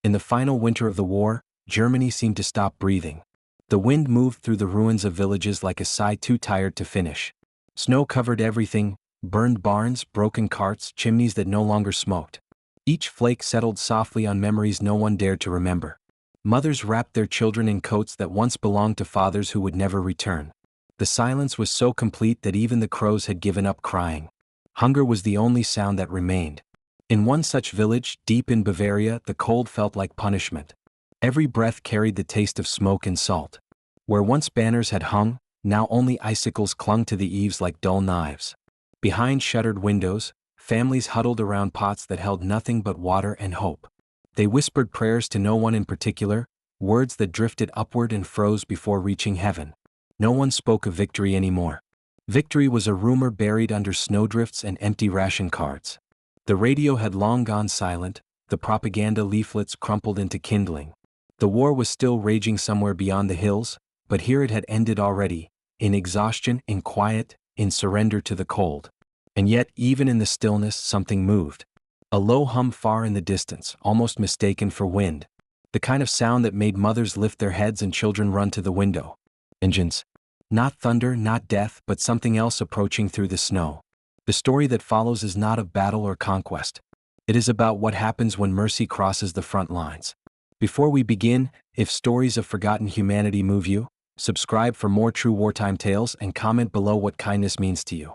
In the final winter of the war, Germany seemed to stop breathing. The wind moved through the ruins of villages like a sigh too tired to finish. Snow covered everything, burned barns, broken carts, chimneys that no longer smoked. Each flake settled softly on memories no one dared to remember. Mothers wrapped their children in coats that once belonged to fathers who would never return. The silence was so complete that even the crows had given up crying. Hunger was the only sound that remained. In one such village, deep in Bavaria, the cold felt like punishment. Every breath carried the taste of smoke and salt. Where once banners had hung, now only icicles clung to the eaves like dull knives. Behind shuttered windows, families huddled around pots that held nothing but water and hope. They whispered prayers to no one in particular, words that drifted upward and froze before reaching heaven. No one spoke of victory anymore. Victory was a rumor buried under snowdrifts and empty ration cards. The radio had long gone silent, the propaganda leaflets crumpled into kindling. The war was still raging somewhere beyond the hills, but here it had ended already, in exhaustion, in quiet, in surrender to the cold. And yet, even in the stillness, something moved. A low hum far in the distance, almost mistaken for wind. The kind of sound that made mothers lift their heads and children run to the window. Engines. Not thunder, not death, but something else approaching through the snow. The story that follows is not of battle or conquest. It is about what happens when mercy crosses the front lines. Before we begin, if stories of forgotten humanity move you, subscribe for more true wartime tales and comment below what kindness means to you.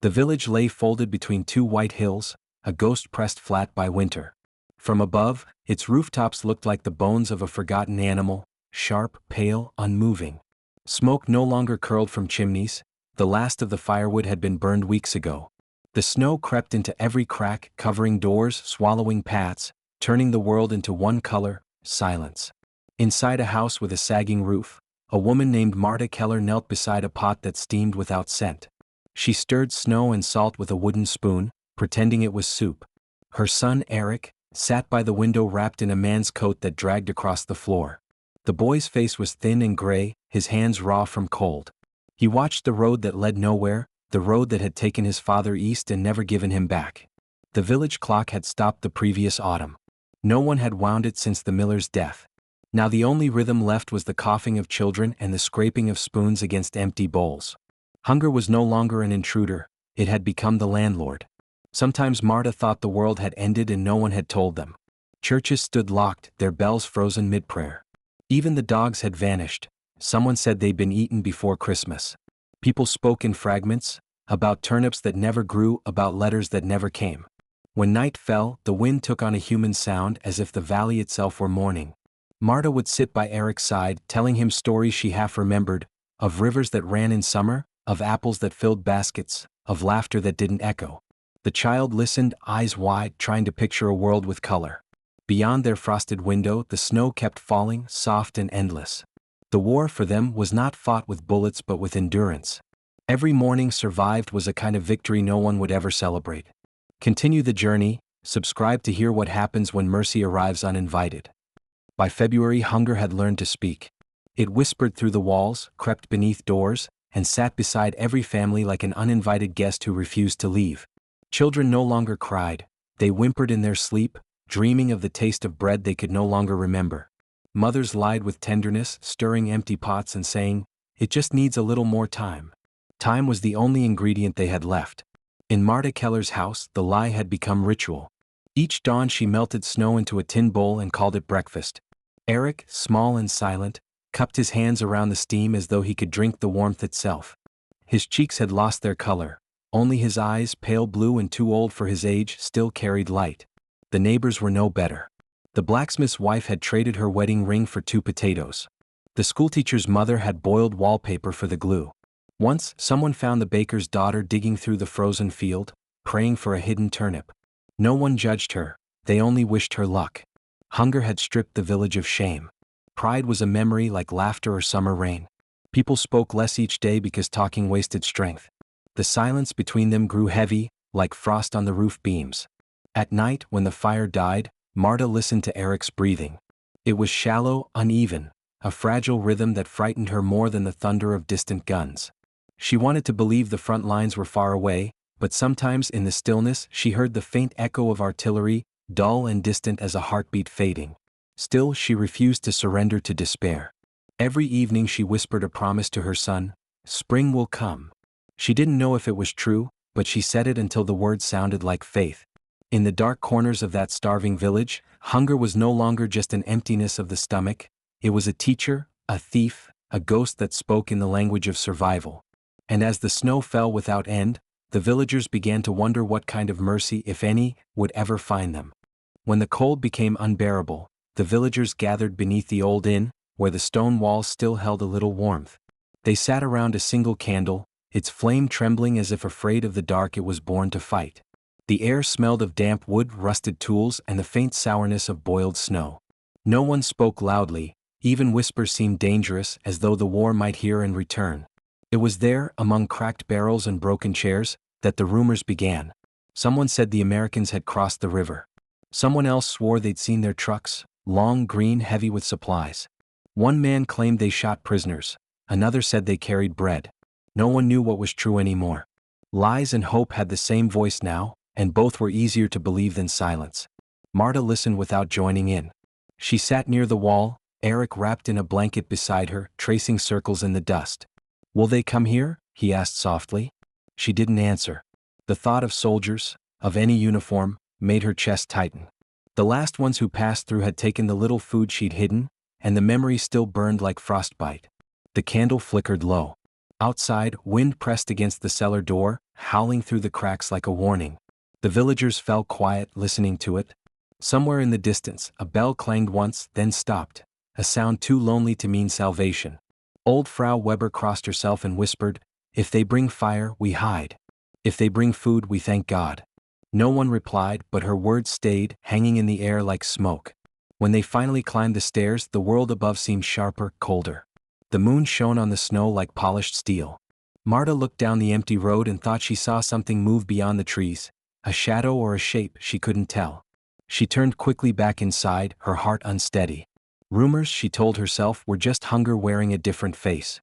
The village lay folded between two white hills, a ghost pressed flat by winter. From above, its rooftops looked like the bones of a forgotten animal, sharp, pale, unmoving. Smoke no longer curled from chimneys, the last of the firewood had been burned weeks ago. The snow crept into every crack, covering doors, swallowing paths, turning the world into one color, silence. Inside a house with a sagging roof, a woman named Marta Keller knelt beside a pot that steamed without scent. She stirred snow and salt with a wooden spoon, pretending it was soup. Her son, Eric, sat by the window wrapped in a man's coat that dragged across the floor. The boy's face was thin and gray, his hands raw from cold. He watched the road that led nowhere, the road that had taken his father east and never given him back. The village clock had stopped the previous autumn. No one had wound it since the miller's death. Now the only rhythm left was the coughing of children and the scraping of spoons against empty bowls. Hunger was no longer an intruder, it had become the landlord. Sometimes Marta thought the world had ended and no one had told them. Churches stood locked, their bells frozen mid-prayer. Even the dogs had vanished. Someone said they'd been eaten before Christmas. People spoke in fragments, about turnips that never grew, about letters that never came. When night fell, the wind took on a human sound as if the valley itself were mourning. Marta would sit by Eric's side, telling him stories she half remembered, of rivers that ran in summer, of apples that filled baskets, of laughter that didn't echo. The child listened, eyes wide, trying to picture a world with color. Beyond their frosted window, the snow kept falling, soft and endless. The war for them was not fought with bullets but with endurance. Every morning survived was a kind of victory no one would ever celebrate. Continue the journey, subscribe to hear what happens when mercy arrives uninvited. By February, hunger had learned to speak. It whispered through the walls, crept beneath doors, and sat beside every family like an uninvited guest who refused to leave. Children no longer cried, they whimpered in their sleep, dreaming of the taste of bread they could no longer remember. Mothers lied with tenderness, stirring empty pots and saying, "It just needs a little more time." Time was the only ingredient they had left. In Marta Keller's house, the lie had become ritual. Each dawn she melted snow into a tin bowl and called it breakfast. Eric, small and silent, cupped his hands around the steam as though he could drink the warmth itself. His cheeks had lost their color. Only his eyes, pale blue and too old for his age, still carried light. The neighbors were no better. The blacksmith's wife had traded her wedding ring for 2 potatoes. The schoolteacher's mother had boiled wallpaper for the glue. Once, someone found the baker's daughter digging through the frozen field, praying for a hidden turnip. No one judged her, they only wished her luck. Hunger had stripped the village of shame. Pride was a memory like laughter or summer rain. People spoke less each day because talking wasted strength. The silence between them grew heavy, like frost on the roof beams. At night, when the fire died, Marta listened to Eric's breathing. It was shallow, uneven, a fragile rhythm that frightened her more than the thunder of distant guns. She wanted to believe the front lines were far away, but sometimes in the stillness she heard the faint echo of artillery, dull and distant as a heartbeat fading. Still, she refused to surrender to despair. Every evening she whispered a promise to her son, "Spring will come." She didn't know if it was true, but she said it until the words sounded like faith. In the dark corners of that starving village, hunger was no longer just an emptiness of the stomach, it was a teacher, a thief, a ghost that spoke in the language of survival. And as the snow fell without end, the villagers began to wonder what kind of mercy, if any, would ever find them. When the cold became unbearable, the villagers gathered beneath the old inn, where the stone walls still held a little warmth. They sat around a single candle, its flame trembling as if afraid of the dark it was born to fight. The air smelled of damp wood, rusted tools, and the faint sourness of boiled snow. No one spoke loudly, even whispers seemed dangerous, as though the war might hear and return. It was there, among cracked barrels and broken chairs, that the rumors began. Someone said the Americans had crossed the river. Someone else swore they'd seen their trucks, long, green, heavy with supplies. One man claimed they shot prisoners, another said they carried bread. No one knew what was true anymore. Lies and hope had the same voice now, and both were easier to believe than silence. Marta listened without joining in. She sat near the wall, Eric wrapped in a blanket beside her, tracing circles in the dust. "Will they come here?" he asked softly. She didn't answer. The thought of soldiers, of any uniform, made her chest tighten. The last ones who passed through had taken the little food she'd hidden, and the memory still burned like frostbite. The candle flickered low. Outside, wind pressed against the cellar door, howling through the cracks like a warning. The villagers fell quiet, listening to it. Somewhere in the distance, a bell clanged once, then stopped, a sound too lonely to mean salvation. Old Frau Weber crossed herself and whispered, "If they bring fire, we hide. If they bring food, we thank God." No one replied, but her words stayed, hanging in the air like smoke. When they finally climbed the stairs, the world above seemed sharper, colder. The moon shone on the snow like polished steel. Marta looked down the empty road and thought she saw something move beyond the trees, a shadow or a shape, she couldn't tell. She turned quickly back inside, her heart unsteady. Rumors, she told herself, were just hunger wearing a different face.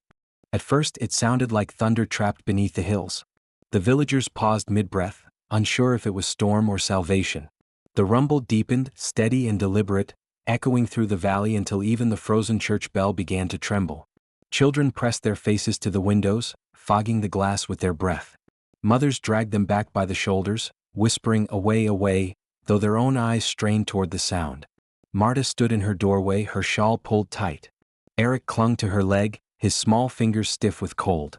At first it sounded like thunder trapped beneath the hills. The villagers paused mid-breath, unsure if it was storm or salvation. The rumble deepened, steady and deliberate, echoing through the valley until even the frozen church bell began to tremble. Children pressed their faces to the windows, fogging the glass with their breath. Mothers dragged them back by the shoulders, whispering, "Away, away," though their own eyes strained toward the sound. Marta stood in her doorway, her shawl pulled tight. Eric clung to her leg, his small fingers stiff with cold.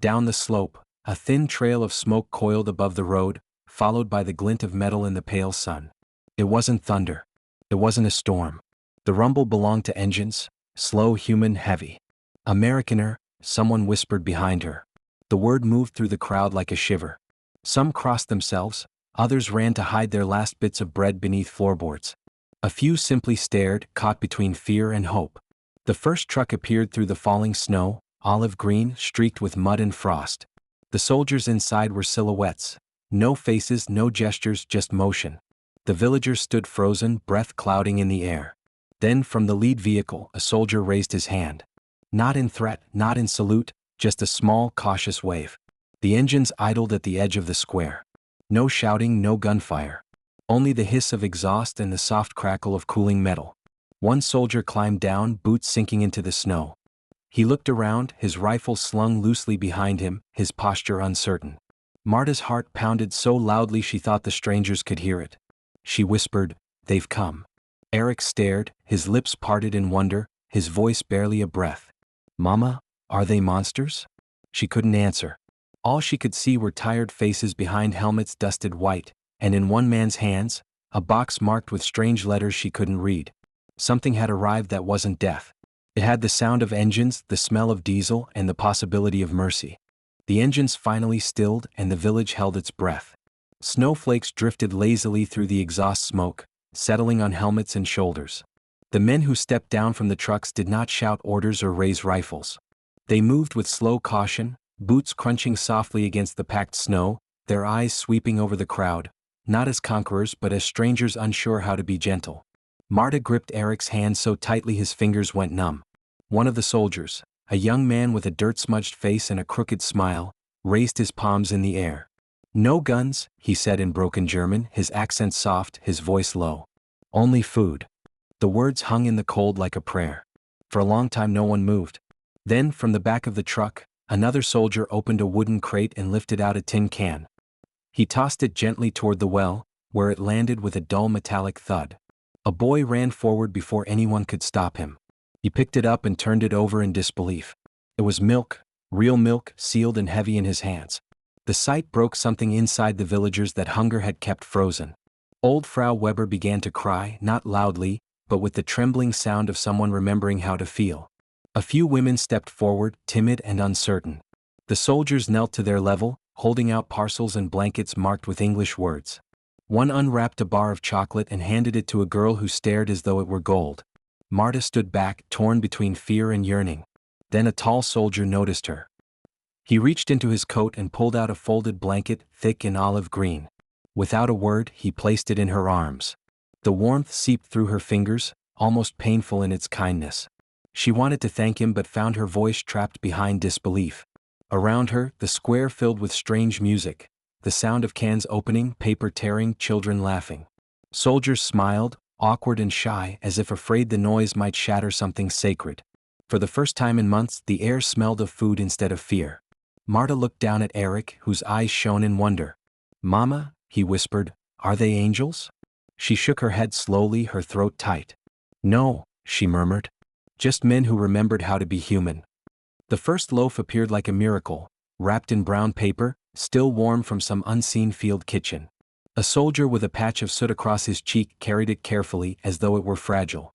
Down the slope, a thin trail of smoke coiled above the road, followed by the glint of metal in the pale sun. It wasn't thunder. It wasn't a storm. The rumble belonged to engines, slow, human, heavy. "Americaner," someone whispered behind her. The word moved through the crowd like a shiver. Some crossed themselves, others ran to hide their last bits of bread beneath floorboards. A few simply stared, caught between fear and hope. The first truck appeared through the falling snow, olive green, streaked with mud and frost. The soldiers inside were silhouettes. No faces, no gestures, just motion. The villagers stood frozen, breath clouding in the air. Then, from the lead vehicle, a soldier raised his hand. Not in threat, not in salute, just a small, cautious wave. The engines idled at the edge of the square. No shouting, no gunfire. Only the hiss of exhaust and the soft crackle of cooling metal. One soldier climbed down, boots sinking into the snow. He looked around, his rifle slung loosely behind him, his posture uncertain. Marta's heart pounded so loudly she thought the strangers could hear it. She whispered, "They've come." Eric stared, his lips parted in wonder, his voice barely a breath. "Mama, are they monsters?" She couldn't answer. All she could see were tired faces behind helmets dusted white, and in one man's hands, a box marked with strange letters she couldn't read. Something had arrived that wasn't death. It had the sound of engines, the smell of diesel, and the possibility of mercy. The engines finally stilled, and the village held its breath. Snowflakes drifted lazily through the exhaust smoke, settling on helmets and shoulders. The men who stepped down from the trucks did not shout orders or raise rifles. They moved with slow caution, boots crunching softly against the packed snow, their eyes sweeping over the crowd, not as conquerors but as strangers unsure how to be gentle. Marta gripped Eric's hand so tightly his fingers went numb. One of the soldiers, a young man with a dirt-smudged face and a crooked smile, raised his palms in the air. "No guns," he said in broken German, his accent soft, his voice low. "Only food." The words hung in the cold like a prayer. For a long time no one moved. Then, from the back of the truck, another soldier opened a wooden crate and lifted out a tin can. He tossed it gently toward the well, where it landed with a dull metallic thud. A boy ran forward before anyone could stop him. He picked it up and turned it over in disbelief. It was milk, real milk, sealed and heavy in his hands. The sight broke something inside the villagers that hunger had kept frozen. Old Frau Weber began to cry, not loudly, but with the trembling sound of someone remembering how to feel. A few women stepped forward, timid and uncertain. The soldiers knelt to their level, holding out parcels and blankets marked with English words. One unwrapped a bar of chocolate and handed it to a girl who stared as though it were gold. Marta stood back, torn between fear and yearning. Then a tall soldier noticed her. He reached into his coat and pulled out a folded blanket, thick and olive green. Without a word, he placed it in her arms. The warmth seeped through her fingers, almost painful in its kindness. She wanted to thank him but found her voice trapped behind disbelief. Around her, the square filled with strange music, the sound of cans opening, paper tearing, children laughing. Soldiers smiled, awkward and shy, as if afraid the noise might shatter something sacred. For the first time in months, the air smelled of food instead of fear. Marta looked down at Eric, whose eyes shone in wonder. "Mama," he whispered, "are they angels?" She shook her head slowly, her throat tight. "No," she murmured. "Just men who remembered how to be human." The first loaf appeared like a miracle, wrapped in brown paper, still warm from some unseen field kitchen. A soldier with a patch of soot across his cheek carried it carefully as though it were fragile.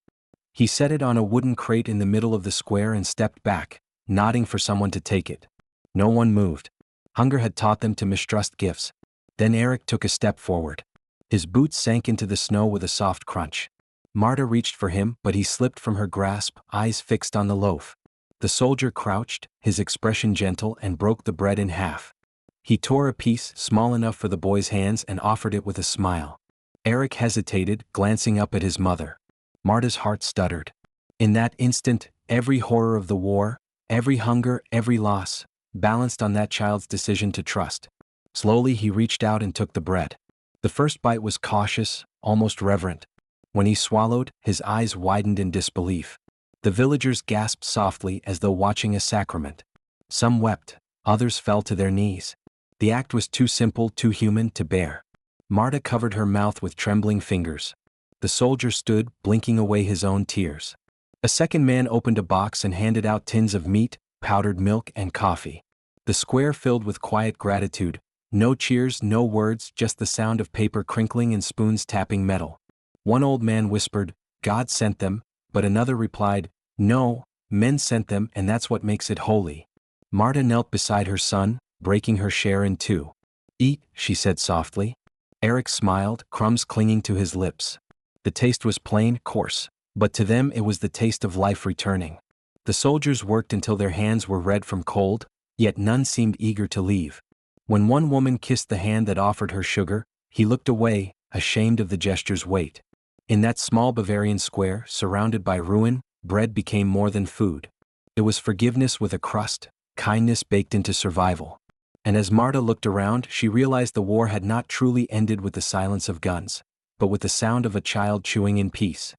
He set it on a wooden crate in the middle of the square and stepped back, nodding for someone to take it. No one moved. Hunger had taught them to mistrust gifts. Then Eric took a step forward. His boots sank into the snow with a soft crunch. Marta reached for him, but he slipped from her grasp, eyes fixed on the loaf. The soldier crouched, his expression gentle, and broke the bread in half. He tore a piece, small enough for the boy's hands, and offered it with a smile. Eric hesitated, glancing up at his mother. Marta's heart stuttered. In that instant, every horror of the war, every hunger, every loss, balanced on that child's decision to trust. Slowly he reached out and took the bread. The first bite was cautious, almost reverent. When he swallowed, his eyes widened in disbelief. The villagers gasped softly as though watching a sacrament. Some wept, others fell to their knees. The act was too simple, too human to bear. Marta covered her mouth with trembling fingers. The soldier stood, blinking away his own tears. A second man opened a box and handed out tins of meat, powdered milk, and coffee. The square filled with quiet gratitude. No cheers, no words, just the sound of paper crinkling and spoons tapping metal. One old man whispered, "God sent them," but another replied, "No, men sent them, and that's what makes it holy." Marta knelt beside her son, breaking her share in two. "Eat," she said softly. Eric smiled, crumbs clinging to his lips. The taste was plain, coarse, but to them it was the taste of life returning. The soldiers worked until their hands were red from cold, yet none seemed eager to leave. When one woman kissed the hand that offered her sugar, he looked away, ashamed of the gesture's weight. In that small Bavarian square, surrounded by ruin, bread became more than food. It was forgiveness with a crust, kindness baked into survival. And as Marta looked around, she realized the war had not truly ended with the silence of guns, but with the sound of a child chewing in peace.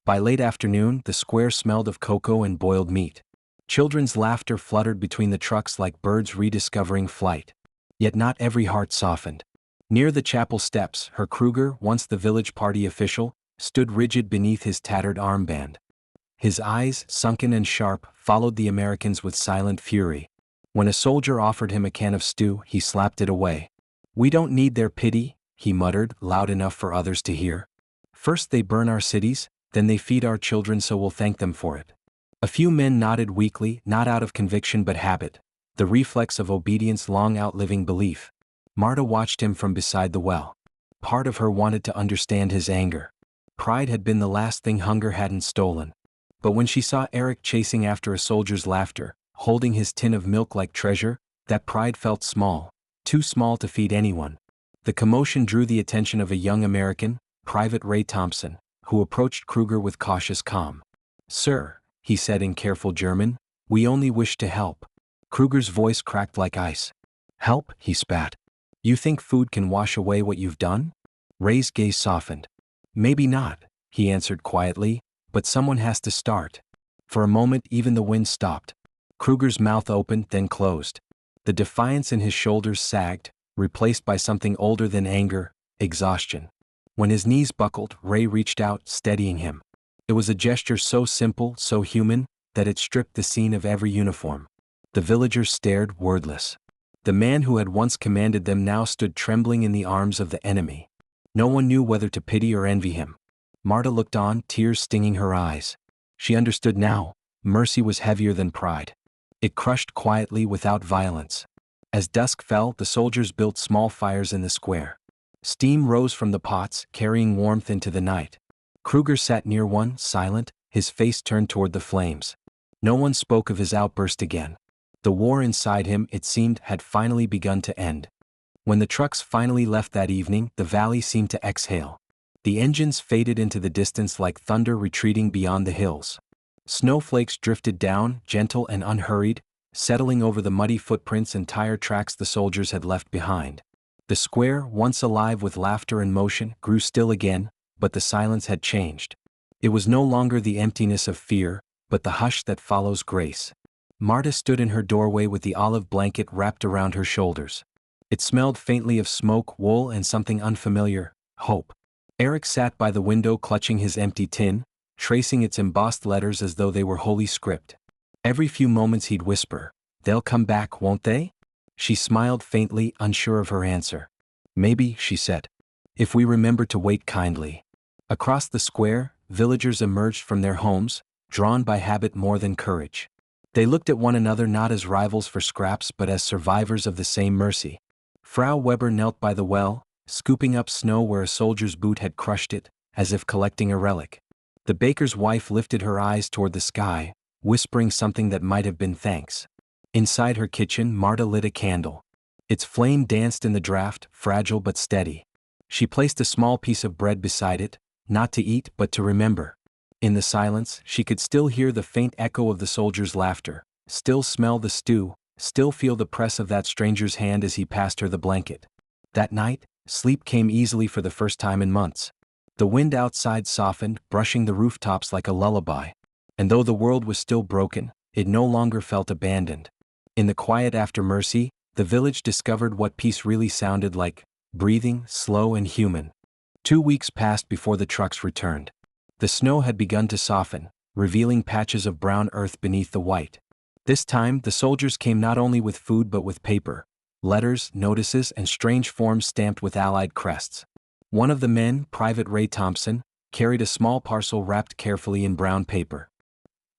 By late afternoon, the square smelled of cocoa and boiled meat. Children's laughter fluttered between the trucks like birds rediscovering flight. Yet not every heart softened. Near the chapel steps, Herr Kruger, once the village party official, stood rigid beneath his tattered armband. His eyes, sunken and sharp, followed the Americans with silent fury. When a soldier offered him a can of stew, he slapped it away. "We don't need their pity," he muttered, loud enough for others to hear. "First they burn our cities, then they feed our children, so we'll thank them for it." A few men nodded weakly, not out of conviction but habit, the reflex of obedience long outliving belief. Marta watched him from beside the well. Part of her wanted to understand his anger. Pride had been the last thing hunger hadn't stolen. But when she saw Eric chasing after a soldier's laughter, holding his tin of milk like treasure, that pride felt small, too small to feed anyone. The commotion drew the attention of a young American, Private Ray Thompson, who approached Kruger with cautious calm. "Sir," he said in careful German, "we only wish to help." Kruger's voice cracked like ice. "Help?" he spat. "You think food can wash away what you've done?" Ray's gaze softened. "Maybe not," he answered quietly, But someone has to start. For a moment even the wind stopped. Kruger's mouth opened, then closed. The defiance in his shoulders sagged, replaced by something older than anger, exhaustion. When his knees buckled, Ray reached out, steadying him. It was a gesture so simple, so human, that it stripped the scene of every uniform. The villagers stared, wordless. The man who had once commanded them now stood trembling in the arms of the enemy. No one knew whether to pity or envy him. Marta looked on, tears stinging her eyes. She understood now. Mercy was heavier than pride. It crushed quietly, without violence. As dusk fell, the soldiers built small fires in the square. Steam rose from the pots, carrying warmth into the night. Kruger sat near one, silent, his face turned toward the flames. No one spoke of his outburst again. The war inside him, it seemed, had finally begun to end. When the trucks finally left that evening, the valley seemed to exhale. The engines faded into the distance like thunder retreating beyond the hills. Snowflakes drifted down, gentle and unhurried, settling over the muddy footprints and tire tracks the soldiers had left behind. The square, once alive with laughter and motion, grew still again, but the silence had changed. It was no longer the emptiness of fear, but the hush that follows grace. Marta stood in her doorway with the olive blanket wrapped around her shoulders. It smelled faintly of smoke, wool, and something unfamiliar, hope. Eric sat by the window clutching his empty tin, tracing its embossed letters as though they were holy script. Every few moments he'd whisper, "They'll come back, won't they?" She smiled faintly, unsure of her answer. "Maybe," she said, "if we remember to wait kindly." Across the square, villagers emerged from their homes, drawn by habit more than courage. They looked at one another not as rivals for scraps but as survivors of the same mercy. Frau Weber knelt by the well, scooping up snow where a soldier's boot had crushed it, as if collecting a relic. The baker's wife lifted her eyes toward the sky, whispering something that might have been thanks. Inside her kitchen, Marta lit a candle. Its flame danced in the draft, fragile but steady. She placed a small piece of bread beside it, not to eat but to remember. In the silence, she could still hear the faint echo of the soldier's laughter, still smell the stew, still feel the press of that stranger's hand as he passed her the blanket. That night, sleep came easily for the first time in months. The wind outside softened, brushing the rooftops like a lullaby. And though the world was still broken, it no longer felt abandoned. In the quiet after Mercy, the village discovered what peace really sounded like, breathing, slow and human. 2 weeks passed before the trucks returned. The snow had begun to soften, revealing patches of brown earth beneath the white. This time, the soldiers came not only with food but with paper, letters, notices, and strange forms stamped with Allied crests. One of the men, Private Ray Thompson, carried a small parcel wrapped carefully in brown paper.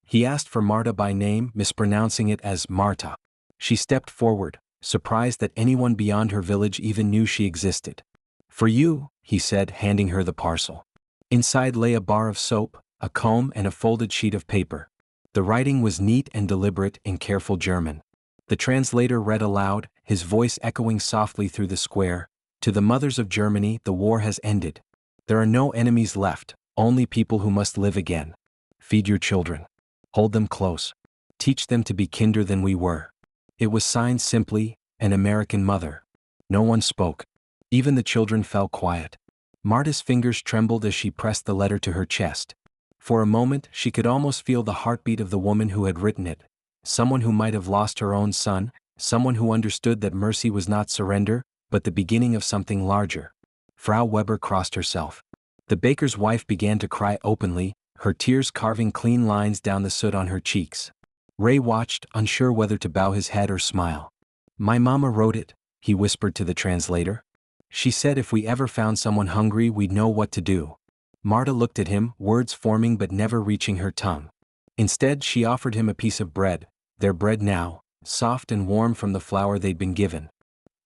He asked for Marta by name, mispronouncing it as Marta. She stepped forward, surprised that anyone beyond her village even knew she existed. "For you," he said, handing her the parcel. Inside lay a bar of soap, a comb, and a folded sheet of paper. The writing was neat and deliberate in careful German. The translator read aloud, his voice echoing softly through the square, "To the mothers of Germany, the war has ended. There are no enemies left, only people who must live again. Feed your children. Hold them close. Teach them to be kinder than we were." It was signed simply, "An American Mother." No one spoke. Even the children fell quiet. Marta's fingers trembled as she pressed the letter to her chest. For a moment, she could almost feel the heartbeat of the woman who had written it. Someone who might have lost her own son, someone who understood that mercy was not surrender, but the beginning of something larger. Frau Weber crossed herself. The baker's wife began to cry openly, her tears carving clean lines down the soot on her cheeks. Ray watched, unsure whether to bow his head or smile. "My mama wrote it," he whispered to the translator. "She said if we ever found someone hungry we'd know what to do." Marta looked at him, words forming but never reaching her tongue. Instead, she offered him a piece of bread, their bread now, soft and warm from the flour they'd been given.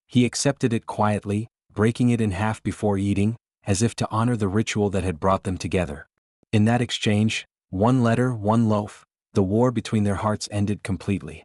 He accepted it quietly, breaking it in half before eating, as if to honor the ritual that had brought them together. In that exchange, one letter, one loaf, the war between their hearts ended completely.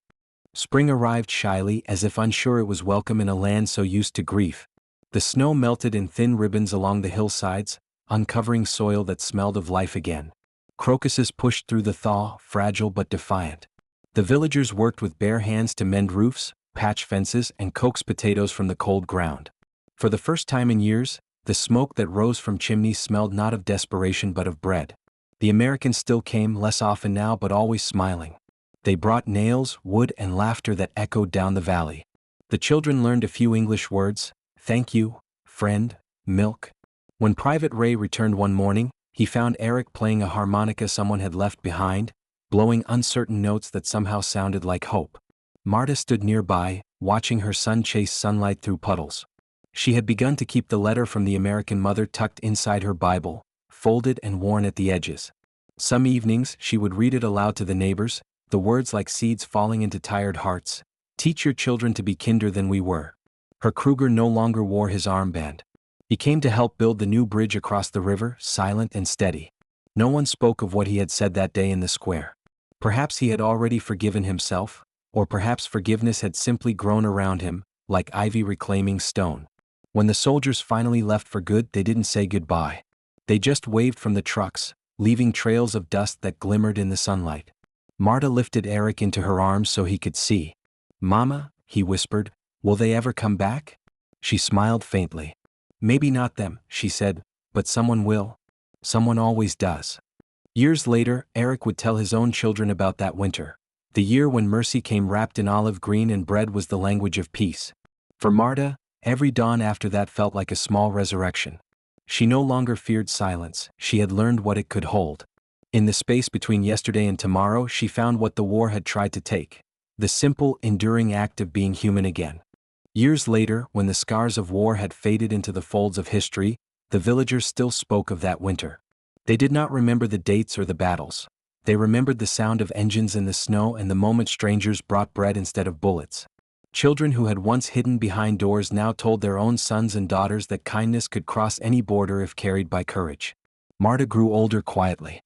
Spring arrived shyly, as if unsure it was welcome in a land so used to grief. The snow melted in thin ribbons along the hillsides, uncovering soil that smelled of life again. Crocuses pushed through the thaw, fragile but defiant. The villagers worked with bare hands to mend roofs, patch fences, and coax potatoes from the cold ground. For the first time in years, the smoke that rose from chimneys smelled not of desperation but of bread. The Americans still came, less often now but always smiling. They brought nails, wood, and laughter that echoed down the valley. The children learned a few English words: thank you, friend, milk. When Private Ray returned one morning, he found Eric playing a harmonica someone had left behind, blowing uncertain notes that somehow sounded like hope. Marta stood nearby, watching her son chase sunlight through puddles. She had begun to keep the letter from the American mother tucked inside her Bible, folded and worn at the edges. Some evenings she would read it aloud to the neighbors, the words like seeds falling into tired hearts. Teach your children to be kinder than we were. Herr Kruger no longer wore his armband. He came to help build the new bridge across the river, silent and steady. No one spoke of what he had said that day in the square. Perhaps he had already forgiven himself, or perhaps forgiveness had simply grown around him, like ivy reclaiming stone. When the soldiers finally left for good, they didn't say goodbye. They just waved from the trucks, leaving trails of dust that glimmered in the sunlight. Marta lifted Eric into her arms so he could see. "Mama," he whispered, "will they ever come back?" She smiled faintly. "Maybe not them," she said, "but someone will. Someone always does." Years later, Eric would tell his own children about that winter. The year when mercy came wrapped in olive green and bread was the language of peace. For Marta, every dawn after that felt like a small resurrection. She no longer feared silence, she had learned what it could hold. In the space between yesterday and tomorrow, she found what the war had tried to take: the simple, enduring act of being human again. Years later, when the scars of war had faded into the folds of history, the villagers still spoke of that winter. They did not remember the dates or the battles. They remembered the sound of engines in the snow and the moment strangers brought bread instead of bullets. Children who had once hidden behind doors now told their own sons and daughters that kindness could cross any border if carried by courage. Marta grew older quietly.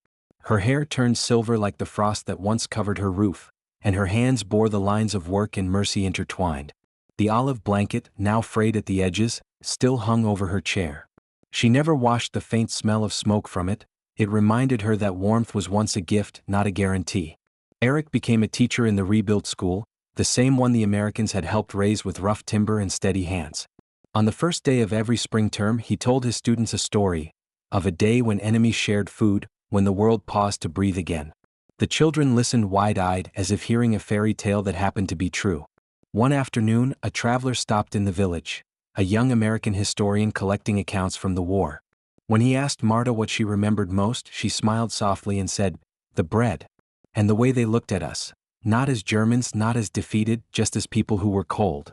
Her hair turned silver like the frost that once covered her roof, and her hands bore the lines of work and mercy intertwined. The olive blanket, now frayed at the edges, still hung over her chair. She never washed the faint smell of smoke from it. It reminded her that warmth was once a gift, not a guarantee. Eric became a teacher in the rebuilt school, the same one the Americans had helped raise with rough timber and steady hands. On the first day of every spring term, he told his students a story of a day when enemies shared food, when the world paused to breathe again. The children listened wide-eyed, as if hearing a fairy tale that happened to be true. One afternoon, a traveler stopped in the village, a young American historian collecting accounts from the war. When he asked Marta what she remembered most, she smiled softly and said, "The bread. And the way they looked at us. Not as Germans, not as defeated, just as people who were cold."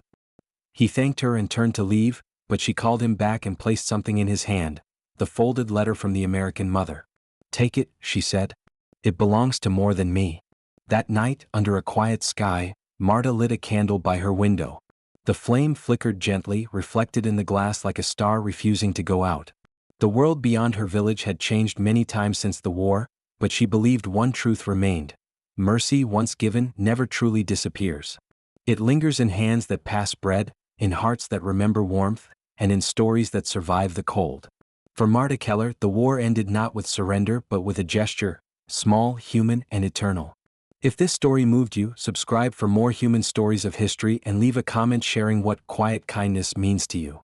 He thanked her and turned to leave, but she called him back and placed something in his hand, the folded letter from the American mother. "Take it," she said. "It belongs to more than me." That night, under a quiet sky, Marta lit a candle by her window. The flame flickered gently, reflected in the glass like a star refusing to go out. The world beyond her village had changed many times since the war, but she believed one truth remained: mercy, once given, never truly disappears. It lingers in hands that pass bread, in hearts that remember warmth, and in stories that survive the cold. For Marta Keller, the war ended not with surrender but with a gesture, small, human, and eternal. If this story moved you, subscribe for more human stories of history and leave a comment sharing what quiet kindness means to you.